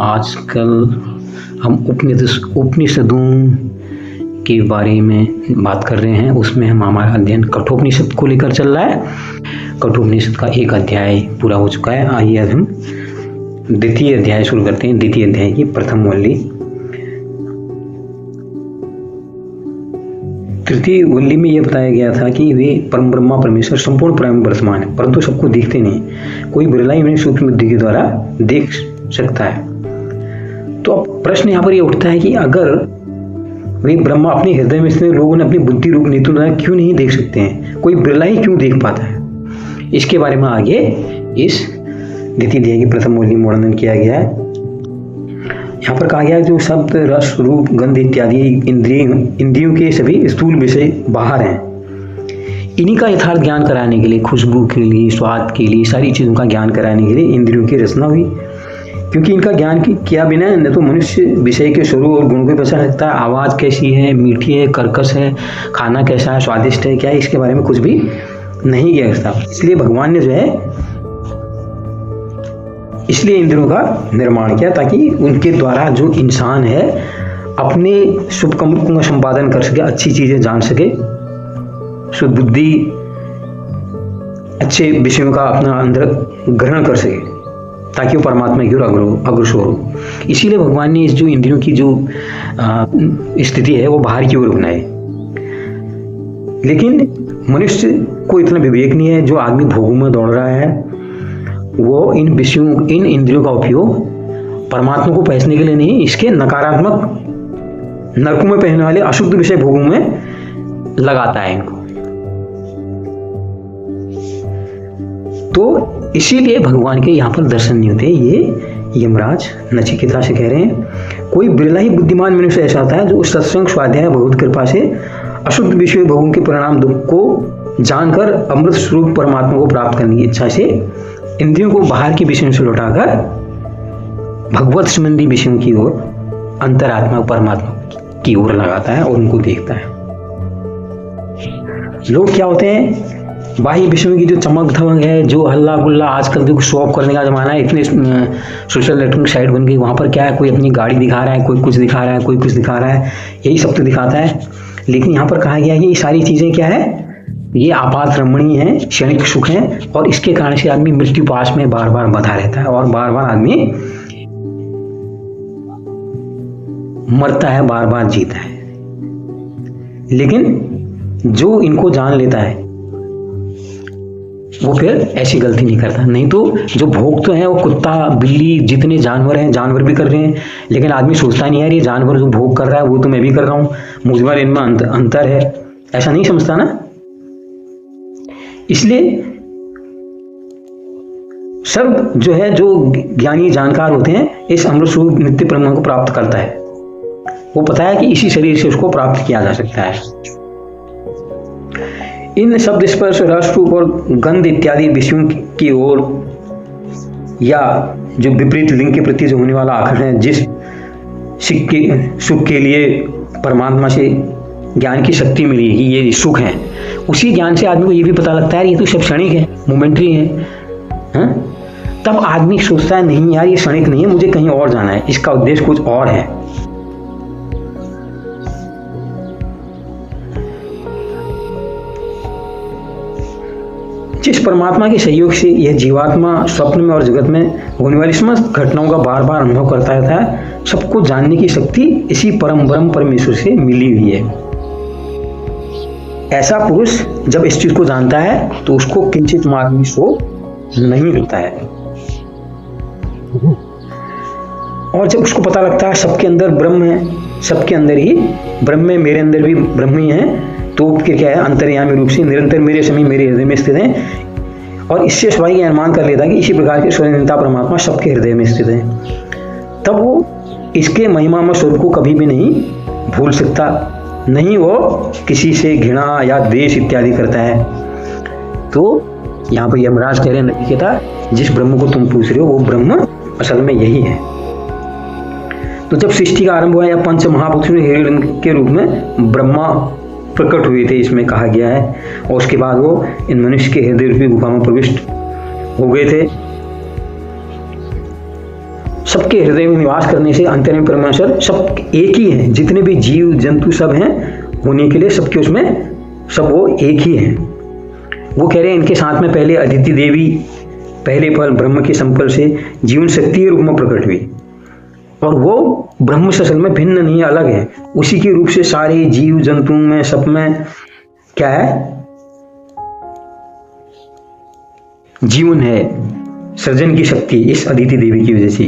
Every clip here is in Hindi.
आजकल हम उपनिषदों के बारे में बात कर रहे हैं। उसमें हमारा अध्ययन कठोपनिषद को लेकर चल रहा है। कठोपनिषद का एक अध्याय पूरा हो चुका है। आइए अब हम द्वितीय अध्याय शुरू करते हैं। द्वितीय अध्याय की प्रथम वल्ली। तृतीय वल्ली में यह बताया गया था कि वे परम ब्रह्मा परमेश्वर संपूर्ण प्राणी में वर्तमान है, परंतु सबको देखते नहीं। कोई बिरला ही उन्हें सूक्ष्म बुद्धि के द्वारा देख सकता है। तो अब प्रश्न यहाँ पर यह उठता है कि अगर वे ब्रह्मा अपने हृदय में स्थित लोगों ने अपनी बुद्धि रूप नीति द्वारा क्यों नहीं देख सकते हैं, कोई बिरला ही क्यों देख पाता है। इसके बारे में आगे इस द्वितीय अध्याय की प्रथम वल्ली में वर्णन किया गया है। यहाँ पर कहा गया है जो शब्द रस रूप गंध इत्यादि इंद्रियों के सभी स्थूल विषय बाहर हैं, इन्हीं का यथार्थ ज्ञान कराने के लिए, खुशबू के लिए, स्वाद के लिए, सारी चीज़ों का ज्ञान कराने के लिए इंद्रियों की रचना हुई। क्योंकि इनका ज्ञान किया बिना न तो मनुष्य विषय के स्वरूप और गुण को पहचान सकता है। आवाज़ कैसी है, मीठी है, कर्कश है, खाना कैसा है, स्वादिष्ट है, क्या है, इसके बारे में कुछ भी नहीं किया सकता। इसलिए भगवान ने जो है इसलिए इंद्रियों का निर्माण किया, ताकि उनके द्वारा जो इंसान है अपने शुभ कर्मों का संपादन कर सके, अच्छी चीज़ें जान सके, शुद्ध बुद्धि अच्छे विषयों का अपना अंदर ग्रहण कर सके, ताकि वो परमात्मा की ओर अग्रसर हो। इसीलिए भगवान ने इस जो इंद्रियों की जो स्थिति है वो बाहर की ओर बनाई। लेकिन मनुष्य को इतना विवेक नहीं है। जो आदमी भोगों में दौड़ रहा है वो इन इंद्रियों का उपयोग परमात्मा को पहचानने के लिए नहीं, इसके नकारात्मक नरकों में पहनने वाले अशुद्ध विषय भोगों में लगाता है इनको। तो इसीलिए भगवान के यहाँ पर दर्शन नहीं होते। ये यमराज नचिकेता से कह रहे हैं कोई बिरला ही बुद्धिमान मनुष्य ऐसा होता है जो सत्संग स्वाध्याय भगवत कृपा से अशुद्ध विषय भोगों के परिणाम दुख को जानकर अमृत स्वरूप परमात्मा को प्राप्त करने की इच्छा से इंद्रियों को बाहर के विषयों से लौटाकर भगवत संबंधी विषयों की ओर, अंतरात्मा परमात्मा की ओर लगाता है और उनको देखता है। लोग क्या होते हैं, बाह्य विषयों की जो चमक धमक है, जो हल्ला गुल्ला, आजकल जो शो ऑफ करने का जमाना है, इतने सोशल नेटवर्किंग साइट बन गई, वहाँ पर क्या है, कोई अपनी गाड़ी दिखा रहा है, कोई कुछ दिखा रहा है, कोई कुछ दिखा रहा है, यही सब तो दिखाता है। लेकिन यहाँ पर कहा गया है कि ये सारी चीज़ें क्या है, ये आपात रमणीय है, क्षणिक सुख है, और इसके कारण से आदमी मृत्यु पास में बार बार बंधा रहता है और बार बार आदमी मरता है, बार बार जीता है। लेकिन जो इनको जान लेता है वो फिर ऐसी गलती नहीं करता। नहीं तो जो भोग तो है वो कुत्ता बिल्ली जितने जानवर हैं, जानवर भी कर रहे हैं, लेकिन आदमी सोचता नहीं यार ये जानवर जो भोग कर रहा है वो तो मैं भी कर रहा हूँ, मुझमें इनमें अंतर है, ऐसा नहीं समझता ना। इसलिए सब जो है, जो ज्ञानी जानकार होते हैं, इस अमृत स्वरूप नित्य ब्रह्म को प्राप्त करता है। वो पता है कि इसी शरीर से उसको प्राप्त किया जा सकता है। इन शब्द स्पर्श रस रूप और गंध इत्यादि विषयों की ओर या जो विपरीत लिंग के प्रति जो होने वाला आकर्षण है, जिस सुख के लिए परमात्मा से ज्ञान की शक्ति मिली कि ये सुख है, उसी ज्ञान से आदमी को ये भी पता लगता है ये तो सब क्षणिक है, मोमेंट्री है, तब आदमी सोचता है नहीं यार ये क्षणिक नहीं है, मुझे कहीं और जाना है, इसका उद्देश्य कुछ और है। जिस परमात्मा के सहयोग से यह जीवात्मा स्वप्न में और जगत में होने वाली समस्त घटनाओं का बार बार अनुभव करता रहता है, सबको जानने की शक्ति इसी परम ब्रह्म परमेश्वर से मिली हुई है। ऐसा पुरुष जब इस चीज को जानता है तो उसको किंचित मात्र भी शोक नहीं होता है। और जब उसको पता लगता है सबके अंदर ब्रह्म है, सबके अंदर ही ब्रह्म है, मेरे अंदर भी ब्रह्म ही है, तो क्या है, अंतर्यामी रूप से निरंतर मेरे समय मेरे हृदय में स्थित है। और इससे स्वाभाविक ये अनुमान कर लेता है कि इसी प्रकार के स्वयंता परमात्मा सबके हृदय में स्थित है। तब वो इसके महिमा में स्वरूप को कभी भी नहीं भूल सकता, नहीं वो किसी से घृणा या द्वेष इत्यादि करता है। तो यहाँ पर यमराज कह रहे हैं नचिकेता, जिस ब्रह्म को तुम पूछ रहे हो वो ब्रह्म असल में यही है। तो जब सृष्टि का आरंभ हुआ या पंच महापुरुषों के रूप में ब्रह्मा प्रकट हुए थे, इसमें कहा गया है, और उसके बाद वो इन मनुष्य के हृदय रूपी गुफा में प्रविष्ट हो गए थे। सबके हृदय में निवास करने से अंतर्यामी परमेश्वर सब एक ही हैं, जितने भी जीव जंतु सब हैं होने के लिए सबके उसमें सब वो एक ही हैं। वो कह रहे हैं इनके साथ में पहले अदिति देवी पहले फल ब्रह्म के संकल्प से जीवन शक्ति के रूप में प्रकट हुई, और वो ब्रह्म से असल में भिन्न नहीं, अलग है। उसी के रूप से सारे जीव जंतु में सब में क्या है, जीवन है, सृजन की शक्ति इस अदिति देवी की वजह से।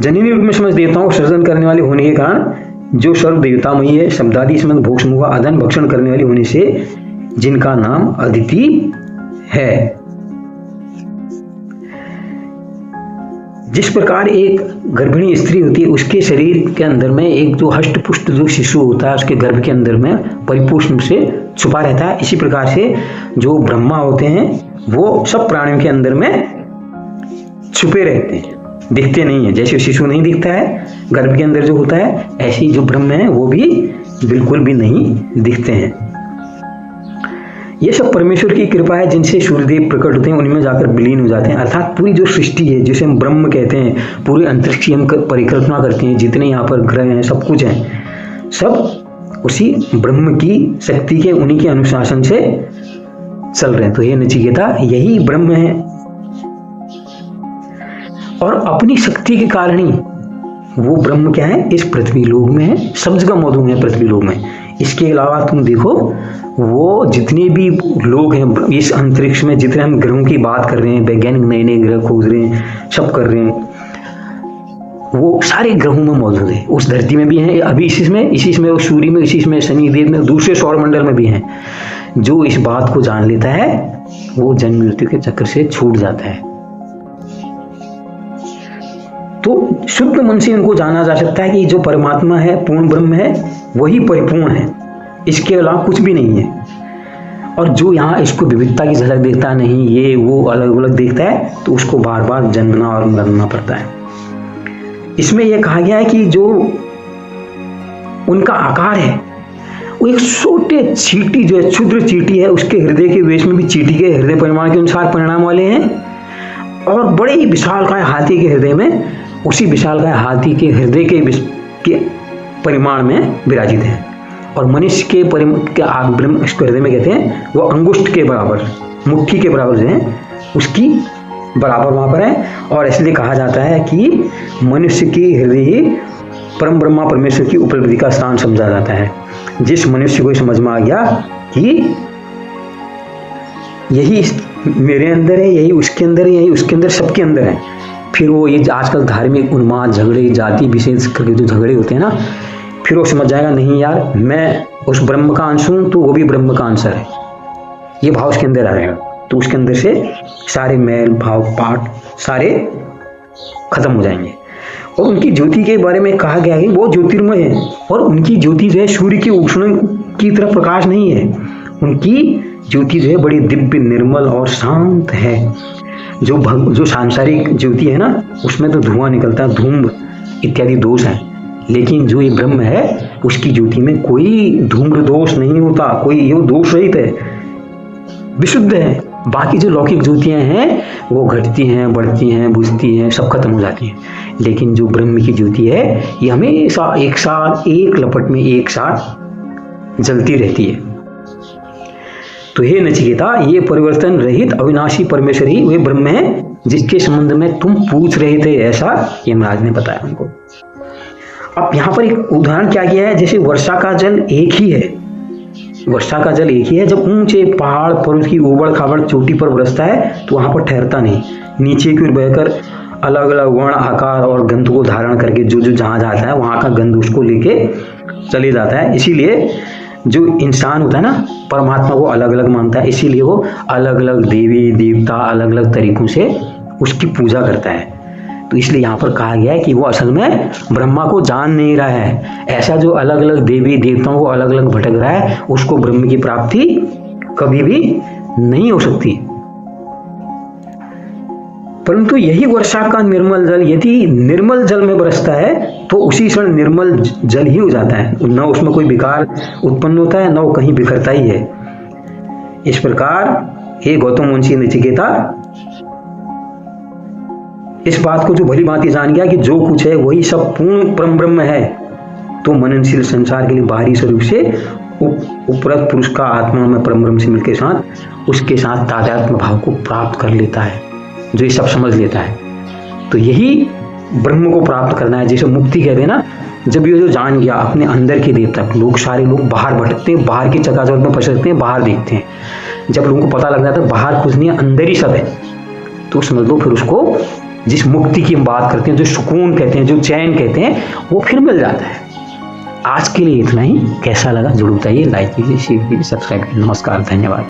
जननी रूप में समझ देवताओं को सृजन करने वाले होने के कारण जो सर्व देवतामयी है, शब्दादि संबंध भोग समूह का अदन भक्षण करने वाली होने से जिनका नाम अदिति है। जिस प्रकार एक गर्भिणी स्त्री होती है, उसके शरीर के अंदर में एक जो हष्ट पुष्ट जो शिशु होता है उसके गर्भ के अंदर में परिपूर्ण से छुपा रहता है, इसी प्रकार से जो ब्रह्मा होते हैं वो सब प्राणियों के अंदर में छुपे रहते हैं, दिखते नहीं है। जैसे शिशु नहीं दिखता है गर्भ के अंदर जो होता है, ऐसी जो ब्रह्म है वो भी बिल्कुल भी नहीं दिखते हैं। ये सब परमेश्वर की कृपा है, जिनसे सूर्यदेव प्रकट होते हैं, उनमें जाकर विलीन हो जाते हैं। अर्थात पूरी जो सृष्टि है जिसे हम ब्रह्म कहते हैं, पूरे अंतरिक्ष की हम परिकल्पना करते हैं, जितने यहाँ पर ग्रह हैं सब कुछ है, सब उसी ब्रह्म की शक्ति के उन्हीं के अनुशासन से चल रहे हैं। तो ये नचिकेता यही ब्रह्म है, और अपनी शक्ति के कारण ही वो ब्रह्म क्या है, इस पृथ्वी लोक में है, सब जगह मौजूद है पृथ्वी लोक में। इसके अलावा तुम देखो वो जितने भी लोग हैं इस अंतरिक्ष में, जितने हम ग्रहों की बात कर रहे हैं, वैज्ञानिक नए नए ग्रह खोज रहे हैं, सब कर रहे हैं, वो सारे ग्रहों में मौजूद है। उस धरती में भी हैं, अभी इसी में उस सूर्य में, इसी में शनिदेव में, दूसरे सौरमंडल में भी हैं। जो इस बात को जान लेता है वो जन्म मृत्यु के चक्र से छूट जाता है। तो शुद्ध मन से इनको जाना जा सकता है कि जो परमात्मा है, पूर्ण ब्रह्म है, वही परिपूर्ण है, इसके अलावा कुछ भी नहीं है। और जो यहाँ इसको विविधता की झलक देखता नहीं, ये वो अलग अलग देखता है, तो उसको बार बार जन्मना और मरना पड़ता है। इसमें यह कहा गया है कि जो उनका आकार है वो एक छोटे चींटी जो है, क्षुद्र चींटी है, उसके हृदय के वेश में भी चींटी के हृदय परिमाण के अनुसार परिणाम वाले हैं, और बड़े ही विशालकाय हाथी के हृदय में उसी विशालकाय हाथी के हृदय के परिमाण में विराजित है। और मनुष्य के ब्रह्म इसको हृदय में कहते हैं, वो अंगुष्ठ के बराबर, मुट्ठी के बराबर जो है उसकी बराबर वहाँ पर है। और इसलिए कहा जाता है कि मनुष्य की हृदय ही परम ब्रह्मा परमेश्वर की उपलब्धि का स्थान समझा जाता है। जिस मनुष्य को समझ में आ गया कि यही मेरे अंदर है, यही उसके अंदर है, यही उसके अंदर, सबके अंदर है, फिर वो ये आजकल धार्मिक उन्माद झगड़े, जाति विशेष करके जो झगड़े होते हैं ना, फिर वो समझ जाएगा नहीं यार, मैं उस ब्रह्म का अंश हूँ तो वो भी ब्रह्म का अंश है, ये भाव उसके अंदर आ रहेगा। तो उसके अंदर से सारे मैल भाव पाठ सारे खत्म हो जाएंगे। और उनकी ज्योति के बारे में कहा गया है वो ज्योतिर्मय है, और उनकी ज्योति जो है सूर्य की उष्ण की तरह प्रकाश नहीं है, उनकी ज्योति जो है बड़ी दिव्य निर्मल और शांत है। जो सांसारिक ज्योति है ना, उसमें तो धुआं निकलता है, धूम्र इत्यादि दोष है, लेकिन जो ये ब्रह्म है उसकी ज्योति में कोई धूम्र दोष नहीं होता, कोई ये दोष रहित है, विशुद्ध है। बाकी जो लौकिक ज्योतियां हैं वो घटती हैं, बढ़ती हैं, बुझती हैं, सब खत्म हो जाती हैं, लेकिन जो ब्रह्म की ज्योति है ये हमेशा एक साथ एक लपट में एक साथ जलती रहती है। तो हे नचिकेता, ये परिवर्तन रहित अविनाशी परमेश्वर ही वे ब्रह्म है जिसके संबंध में तुम पूछ रहे थे, ऐसा यमराज ने बताया उनको। अब यहाँ पर एक उदाहरण क्या किया है, जैसे वर्षा का जल एक ही है, वर्षा का जल एक ही है, जब ऊंचे पहाड़ पर्वत की उबड़ खाबड़ चोटी पर बरसता है तो वहां पर ठहरता नहीं, नीचे की ओर बहकर अलग अलग वर्ण आकार और गंध को धारण करके जो जो जहां जाता है वहां का गंध उसको लेके चले जाता है। इसीलिए जो इंसान होता है ना, परमात्मा को अलग अलग मानता है, इसीलिए वो अलग अलग देवी देवता अलग अलग तरीकों से उसकी पूजा करता है। तो इसलिए यहाँ पर कहा गया है कि वो असल में ब्रह्मा को जान नहीं रहा है। ऐसा जो अलग अलग देवी देवताओं को अलग अलग भटक रहा है, उसको ब्रह्म की प्राप्ति कभी भी नहीं हो सकती। परंतु यही वर्षा का निर्मल जल यदि निर्मल जल में बरसता है तो उसी क्षण निर्मल जल ही हो जाता है, न उसमें कोई विकार उत्पन्न होता है, न वो कहीं बिखरता ही है। इस प्रकार हे गौतम मुंशी नचिकेता, इस बात को जो भली भांति जान गया कि जो कुछ है वही सब पूर्ण परम ब्रह्म है, तो मननशील संसार के लिए बाहरी स्वरूप से उपरत पुरुष का आत्मा में परम ब्रह्म से मिलकर साथ उसके साथ तादात्म्य भाव को प्राप्त कर लेता है, जो ये सब समझ लेता है। तो यही ब्रह्म को प्राप्त करना है, जैसे मुक्ति कहते हैं ना। जब ये जो जान गया अपने अंदर के देव तक, लोग सारे लोग बाहर भटकते हैं, बाहर की चकाचौंध में फंसते हैं, बाहर देखते हैं। जब लोगों को पता लग जाता है बाहर कुछ नहीं है, अंदर ही सब है, तो समझ लो फिर उसको जिस मुक्ति की हम बात करते हैं, जो सुकून कहते हैं, जो चैन कहते हैं, वो फिर मिल जाता है। आज के लिए इतना ही। कैसा लगा जरूर बताइए, लाइक कीजिए, शेयर कीजिए, सब्सक्राइब कीजिए। नमस्कार, धन्यवाद।